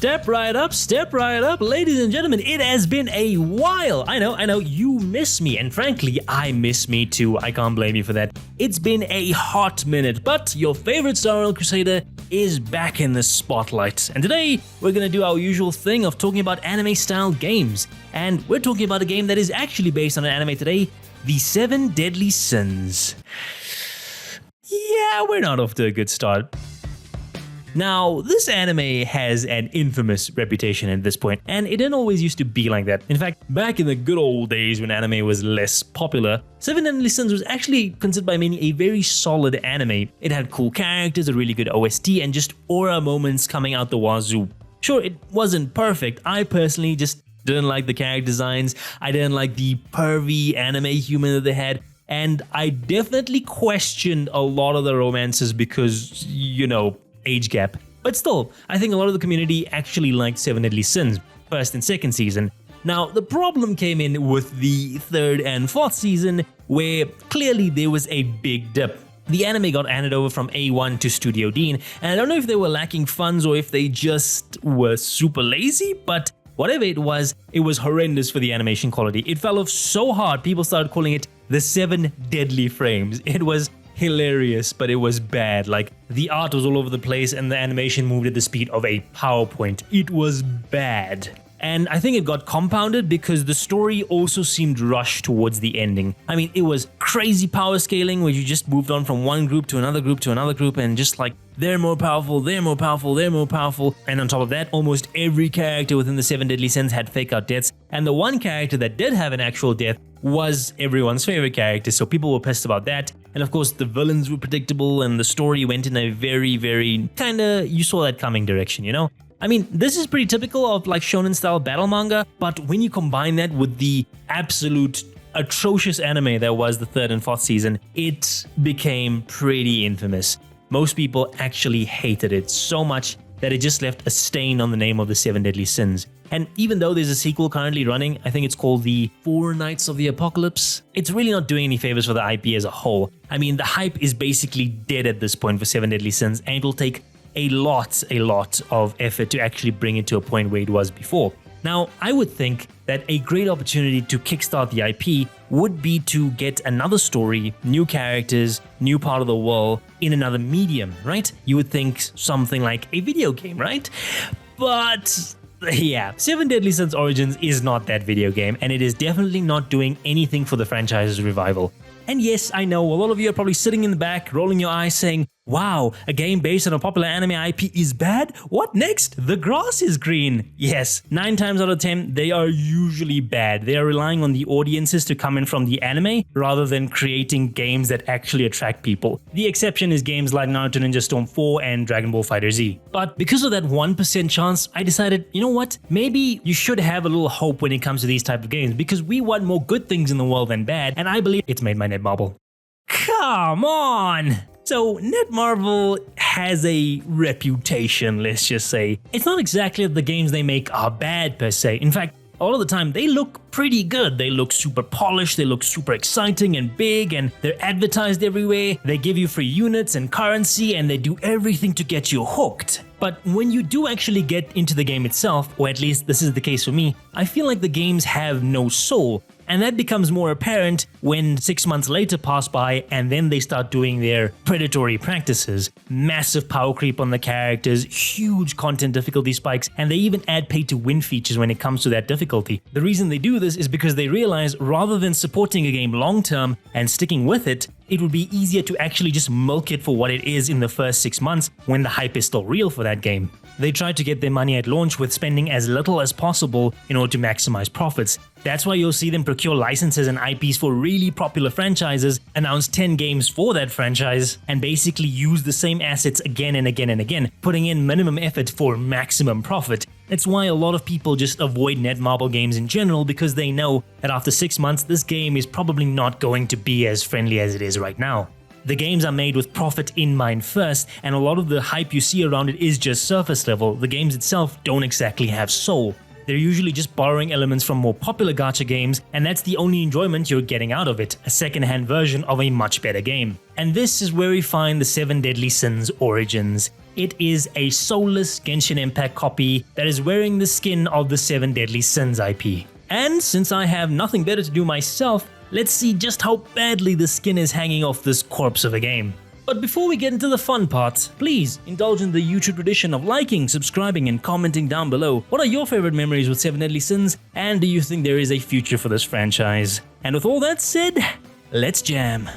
Step right up, step right up. Ladies and gentlemen, it has been a while. I know, you miss me, and frankly, I miss me too. I can't blame you for that. It's been a hot minute, but your favorite Star Wars Crusader is back in the spotlight. And today, we're gonna do our usual thing of talking about anime-style games. And we're talking about a game that is actually based on an anime today, The 7 Deadly Sins. Yeah, we're not off to a good start. Now, this anime has an infamous reputation at this point, and it didn't always used to be like that. In fact, back in the good old days when anime was less popular, 7 Deadly Sins was actually considered by many a very solid anime. It had cool characters, a really good OST, and just aura moments coming out the wazoo. Sure, it wasn't perfect. I personally just didn't like the character designs, I didn't like the pervy anime humor that they had, and I definitely questioned a lot of the romances because, age gap. But still, I think a lot of the community actually liked 7 Deadly Sins, first and second season. Now, the problem came in with the third and fourth season, where clearly there was a big dip. The anime got handed over from A1 to Studio Dean, and I don't know if they were lacking funds or if they just were super lazy, but whatever it was horrendous for the animation quality. It fell off so hard, people started calling it the 7 Deadly Frames. It was hilarious, but it was bad. Like, the art was all over the place and the animation moved at the speed of a PowerPoint. It was bad. And I think it got compounded because the story also seemed rushed towards the ending. I mean, it was crazy power scaling where you just moved on from one group to another group to another group and just like, they're more powerful, they're more powerful, they're more powerful. And on top of that, almost every character within the 7 Deadly Sins had fake out deaths. And the one character that did have an actual death was everyone's favorite character, so people were pissed about that. And of course, the villains were predictable and the story went in a very, very you saw that coming direction, I mean, this is pretty typical of like shonen-style battle manga, but when you combine that with the absolute atrocious anime that was the third and fourth season, it became pretty infamous. Most people actually hated it so much that it just left a stain on the name of the 7 Deadly Sins. And even though there's a sequel currently running, I think it's called the 4 Nights of the Apocalypse, it's really not doing any favors for the IP as a whole. I mean, the hype is basically dead at this point for 7 Deadly Sins, and it'll take a lot of effort to actually bring it to a point where it was before. Now, I would think that a great opportunity to kickstart the IP would be to get another story, new characters, new part of the world in another medium, right? You would think something like a video game, right? But yeah, 7 Deadly Sins Origins is not that video game, and it is definitely not doing anything for the franchise's revival. And yes, I know a lot of you are probably sitting in the back, rolling your eyes saying, wow, a game based on a popular anime IP is bad? What next? The grass is green. Yes, 9 times out of 10, they are usually bad. They are relying on the audiences to come in from the anime rather than creating games that actually attract people. The exception is games like Naruto Ninja Storm 4 and Dragon Ball FighterZ. But because of that 1% chance, I decided, you know what? Maybe you should have a little hope when it comes to these type of games because we want more good things in the world than bad, and I believe it's made my Netmarble. Come on! So, Netmarble has a reputation, let's just say. It's not exactly that the games they make are bad per se. In fact, a lot of the time, they look pretty good. They look super polished, they look super exciting and big, and they're advertised everywhere. They give you free units and currency, and they do everything to get you hooked. But when you do actually get into the game itself, or at least this is the case for me, I feel like the games have no soul. And that becomes more apparent when 6 months later pass by and then they start doing their predatory practices. Massive power creep on the characters, huge content difficulty spikes, and they even add pay to win features when it comes to that difficulty. The reason they do this is because they realize rather than supporting a game long term and sticking with it, it would be easier to actually just milk it for what it is in the first 6 months when the hype is still real for that game. They try to get their money at launch with spending as little as possible in order to maximize profits. That's why you'll see them procure licenses and IPs for really popular franchises, announce 10 games for that franchise, and basically use the same assets again and again and again, putting in minimum effort for maximum profit. That's why a lot of people just avoid Netmarble games in general because they know that after 6 months this game is probably not going to be as friendly as it is right now. The games are made with profit in mind first, and a lot of the hype you see around it is just surface level. The games itself don't exactly have soul. They're usually just borrowing elements from more popular gacha games, and that's the only enjoyment you're getting out of it, a second-hand version of a much better game. And this is where we find the 7 Deadly Sins Origins. It is a soulless Genshin Impact copy that is wearing the skin of the 7 Deadly Sins IP. And since I have nothing better to do myself, let's see just how badly the skin is hanging off this corpse of a game. But before we get into the fun part, please indulge in the YouTube tradition of liking, subscribing, and commenting down below. What are your favorite memories with 7 Deadly Sins, and do you think there is a future for this franchise? And with all that said, let's jam.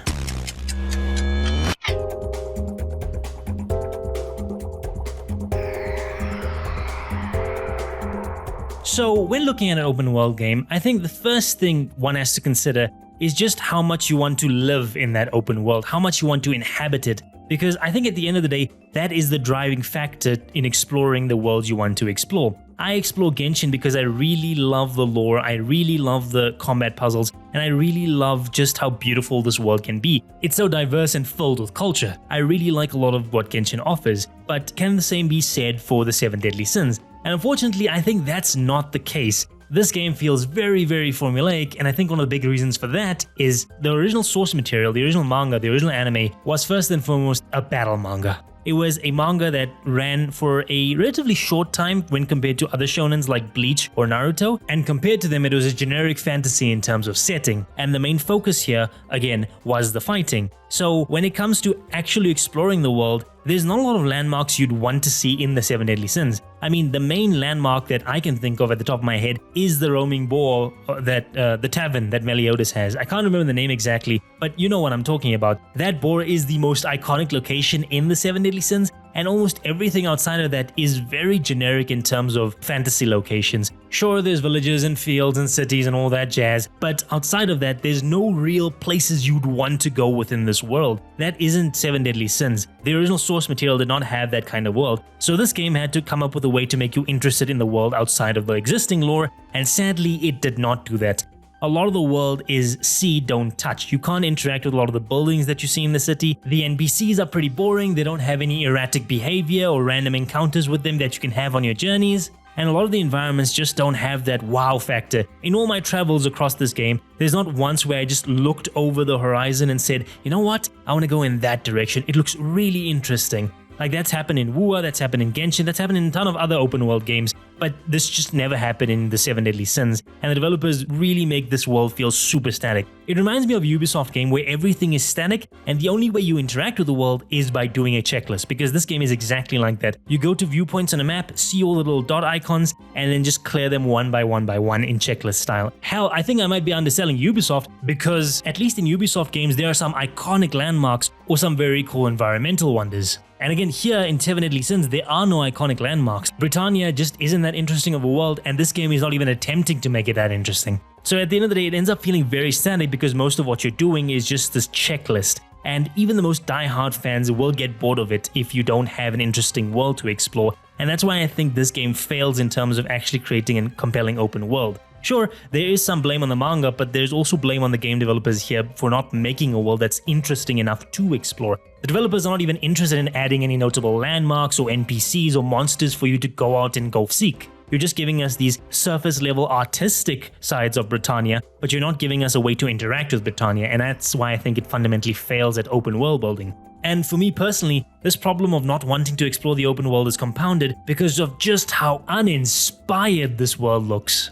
So when looking at an open world game, I think the first thing one has to consider is just how much you want to live in that open world, how much you want to inhabit it, because I think at the end of the day, that is the driving factor in exploring the world you want to explore. I explore Genshin because I really love the lore, I really love the combat puzzles, and I really love just how beautiful this world can be. It's so diverse and filled with culture. I really like a lot of what Genshin offers, but can the same be said for the 7 Deadly Sins? And unfortunately, I think that's not the case. This game feels very, very formulaic, and I think one of the big reasons for that is the original source material, the original manga, the original anime, was first and foremost a battle manga. It was a manga that ran for a relatively short time when compared to other shonens like Bleach or Naruto, and compared to them it was a generic fantasy in terms of setting, and the main focus here, again, was the fighting. So when it comes to actually exploring the world, there's not a lot of landmarks you'd want to see in the 7 Deadly Sins. I mean, the main landmark that I can think of at the top of my head is the roaming boar, the tavern that Meliodas has. I can't remember the name exactly, but you know what I'm talking about. That boar is the most iconic location in the 7 Deadly Sins, and almost everything outside of that is very generic in terms of fantasy locations. Sure, there's villages and fields and cities and all that jazz, but outside of that, there's no real places you'd want to go within this world. That isn't 7 Deadly Sins. The original source material did not have that kind of world, so this game had to come up with a way to make you interested in the world outside of the existing lore, and sadly, it did not do that. A lot of the world is see, don't touch. You can't interact with a lot of the buildings that you see in the city. The NPCs are pretty boring, they don't have any erratic behavior or random encounters with them that you can have on your journeys. And a lot of the environments just don't have that wow factor. In all my travels across this game, there's not once where I just looked over the horizon and said, you know what, I want to go in that direction, it looks really interesting. Like that's happened in Wua, that's happened in Genshin, that's happened in a ton of other open world games, but this just never happened in the 7 Deadly Sins, and the developers really make this world feel super static. It reminds me of a Ubisoft game where everything is static, and the only way you interact with the world is by doing a checklist, because this game is exactly like that. You go to viewpoints on a map, see all the little dot icons, and then just clear them one by one in checklist style. Hell, I think I might be underselling Ubisoft, because at least in Ubisoft games there are some iconic landmarks or some very cool environmental wonders. And again, here in 7 Deadly Sins, there are no iconic landmarks. Brittania just isn't that interesting of a world, and this game is not even attempting to make it that interesting. So at the end of the day, it ends up feeling very static because most of what you're doing is just this checklist. And even the most die-hard fans will get bored of it if you don't have an interesting world to explore. And that's why I think this game fails in terms of actually creating a compelling open world. Sure, there is some blame on the manga, but there's also blame on the game developers here for not making a world that's interesting enough to explore. The developers are not even interested in adding any notable landmarks or NPCs or monsters for you to go out and go seek. You're just giving us these surface level artistic sides of Brittania, but you're not giving us a way to interact with Brittania, and that's why I think it fundamentally fails at open world building. And for me personally, this problem of not wanting to explore the open world is compounded because of just how uninspired this world looks.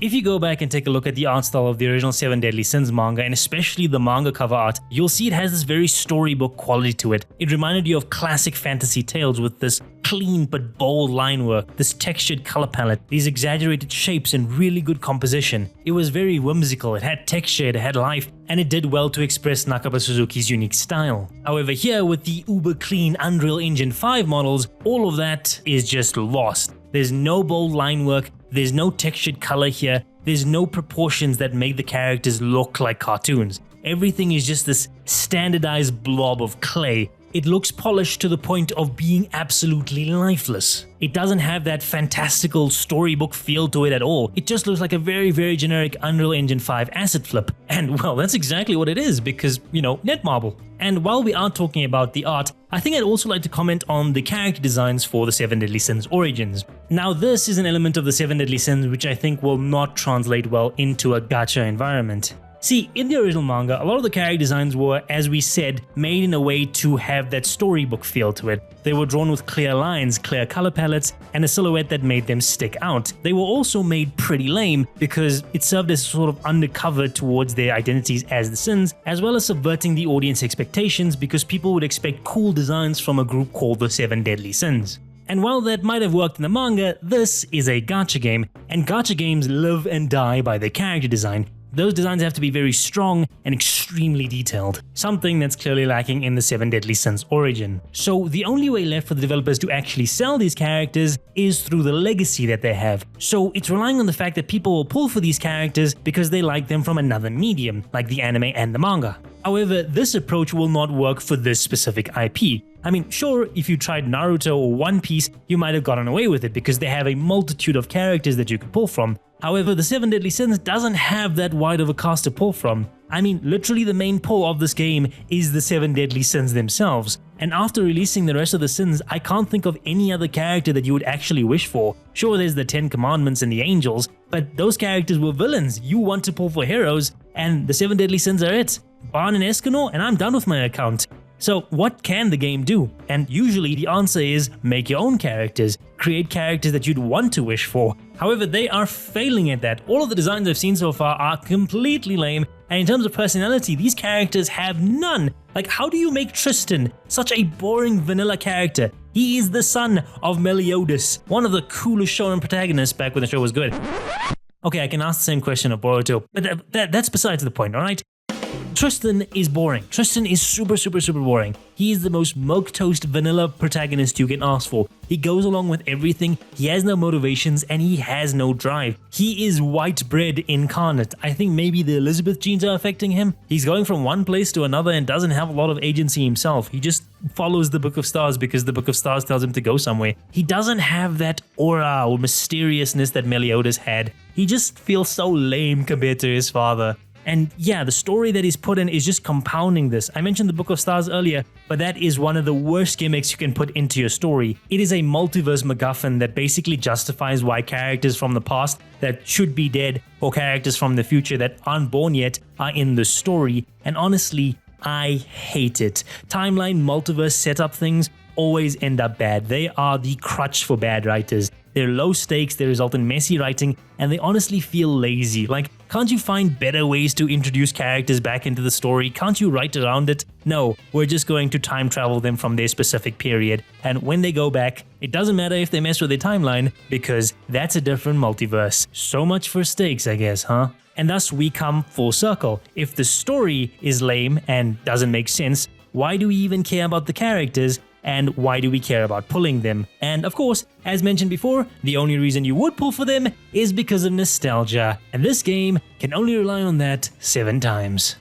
If you go back and take a look at the art style of the original 7 Deadly Sins manga, and especially the manga cover art, you'll see it has this very storybook quality to it. It reminded you of classic fantasy tales with this clean but bold line work, this textured color palette, these exaggerated shapes and really good composition. It was very whimsical, it had texture, it had life, and it did well to express Nakaba Suzuki's unique style. However, here with the uber clean Unreal Engine 5 models, all of that is just lost. There's no bold line work, there's no textured color here, there's no proportions that make the characters look like cartoons. Everything is just this standardized blob of clay. It looks polished to the point of being absolutely lifeless. It doesn't have that fantastical storybook feel to it at all. It just looks like a very, very generic Unreal Engine 5 asset flip. And well, that's exactly what it is because, you know, Netmarble. And while we are talking about the art, I think I'd also like to comment on the character designs for the 7 Deadly Sins Origins. Now this is an element of the 7 Deadly Sins which I think will not translate well into a gacha environment. See, in the original manga, a lot of the character designs were, as we said, made in a way to have that storybook feel to it. They were drawn with clear lines, clear color palettes, and a silhouette that made them stick out. They were also made pretty lame because it served as sort of undercover towards their identities as the Sins, as well as subverting the audience expectations because people would expect cool designs from a group called the Seven Deadly Sins. And while that might have worked in the manga, this is a gacha game, and gacha games live and die by their character design. Those designs have to be very strong and extremely detailed, something that's clearly lacking in the Seven Deadly Sins origin. So the only way left for the developers to actually sell these characters is through the legacy that they have. So it's relying on the fact that people will pull for these characters because they like them from another medium, like the anime and the manga. However, this approach will not work for this specific IP. I mean, sure, if you tried Naruto or One Piece, you might have gotten away with it because they have a multitude of characters that you could pull from. However, the Seven Deadly Sins doesn't have that wide of a cast to pull from. I mean, literally the main pull of this game is the Seven Deadly Sins themselves. And after releasing the rest of the sins, I can't think of any other character that you would actually wish for. Sure, there's the 10 Commandments and the Angels, but those characters were villains. You want to pull for heroes, and the Seven Deadly Sins are it. Ban and Escanor, and I'm done with my account. So what can the game do? And usually the answer is make your own characters, create characters that you'd want to wish for. However, they are failing at that. All of the designs I've seen so far are completely lame, and in terms of personality, these characters have none. Like, how do you make Tristan such a boring vanilla character? He is the son of Meliodas, one of the coolest shonen protagonists back when the show was good. Okay, I can ask the same question of Boruto, but that's besides the point, alright? Tristan is boring. Tristan is super boring. He is the most milquetoast vanilla protagonist you can ask for. He goes along with everything, he has no motivations, and he has no drive. He is white bread incarnate. I think maybe the Elizabeth genes are affecting him. He's going from one place to another and doesn't have a lot of agency himself. He just follows the Book of Stars because the Book of Stars tells him to go somewhere. He doesn't have that aura or mysteriousness that Meliodas had. He just feels so lame compared to his father. And yeah, the story that he's put in is just compounding this. I mentioned the Book of Stars earlier, but that is one of the worst gimmicks you can put into your story. It is a multiverse MacGuffin that basically justifies why characters from the past that should be dead or characters from the future that aren't born yet are in the story. And honestly, I hate it. Timeline, multiverse setup things always end up bad. They are the crutch for bad writers. They're low stakes, they result in messy writing, and they honestly feel lazy. Like, can't you find better ways to introduce characters back into the story? Can't you write around it? No, we're just going to time travel them from their specific period, and when they go back, it doesn't matter if they mess with their timeline, because that's a different multiverse. So much for stakes, I guess, huh? And thus we come full circle. If the story is lame and doesn't make sense, why do we even care about the characters? And why do we care about pulling them? And of course, as mentioned before, the only reason you would pull for them is because of nostalgia, and this game can only rely on that 7 times.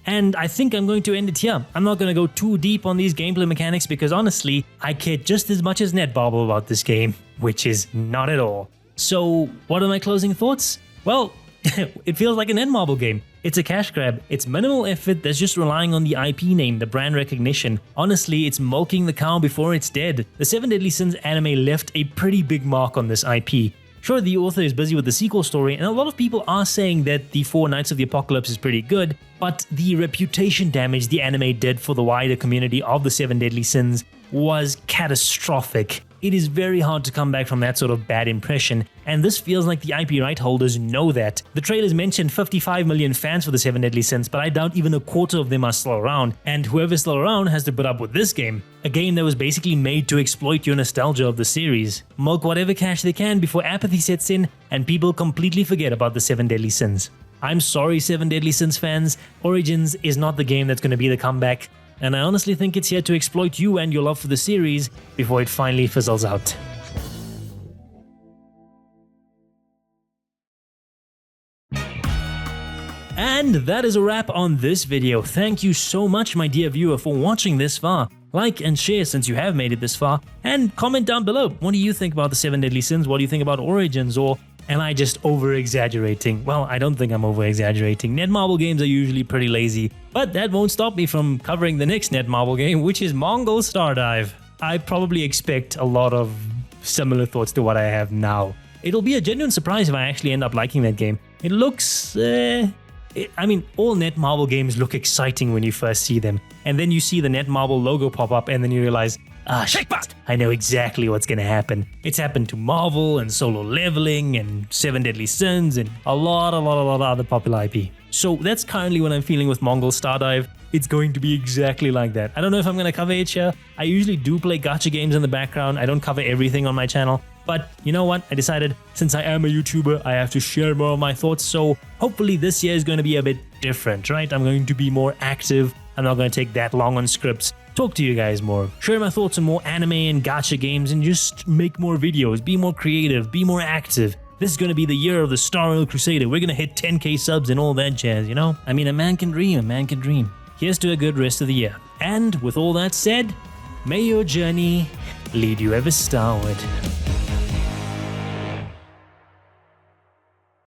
And I think I'm going to end it here. I'm not going to go too deep on these gameplay mechanics because honestly, I care just as much as Netbobble about this game, which is not at all. So what are my closing thoughts? Well, it feels like an Netmarble game. It's a cash grab. It's minimal effort that's just relying on the IP name, the brand recognition. Honestly, it's milking the cow before it's dead. The Seven Deadly Sins anime left a pretty big mark on this IP. Sure, the author is busy with the sequel story, and a lot of people are saying that the 4 Knights of the Apocalypse is pretty good, but the reputation damage the anime did for the wider community of the Seven Deadly Sins was catastrophic. It is very hard to come back from that sort of bad impression, and this feels like the IP right holders know that. The trailers mentioned 55 million fans for the Seven Deadly Sins, but I doubt even a quarter of them are still around, and whoever's still around has to put up with this game. A game that was basically made to exploit your nostalgia of the series. Milk whatever cash they can before apathy sets in and people completely forget about the Seven Deadly Sins. I'm sorry, Seven Deadly Sins fans, Origins is not the game that's going to be the comeback. And I honestly think it's here to exploit you and your love for the series before it finally fizzles out. And that is a wrap on this video. Thank you so much, my dear viewer, for watching this far. Like and share since you have made it this far, and comment down below. What do you think about the Seven Deadly Sins? What do you think about Origins? Or am I just over-exaggerating? Well, I don't think I'm over-exaggerating. Netmarble games are usually pretty lazy, but that won't stop me from covering the next Netmarble game, which is Mongol Stardive. I probably expect a lot of similar thoughts to what I have now. It'll be a genuine surprise if I actually end up liking that game. It looks I mean, all Netmarble games look exciting when you first see them. And then you see the Netmarble logo pop up and then you realize, shit, I know exactly what's gonna happen. It's happened to Marvel and Solo Leveling and Seven Deadly Sins and a lot of other popular IP. So that's currently what I'm feeling with Mongol Stardive. It's going to be exactly like that. I don't know if I'm gonna cover it here. I usually do play gacha games in the background. I don't cover everything on my channel. But you know what? I decided since I am a YouTuber, I have to share more of my thoughts. So hopefully this year is going to be a bit different, right? I'm going to be more active. I'm not going to take that long on scripts. Talk to you guys more. Share my thoughts on more anime and gacha games and just make more videos. Be more creative. Be more active. This is going to be the year of the starward Crusader. We're going to hit 10k subs and all that jazz, you know? I mean, a man can dream. A man can dream. Here's to a good rest of the year. And with all that said, may your journey lead you ever starward.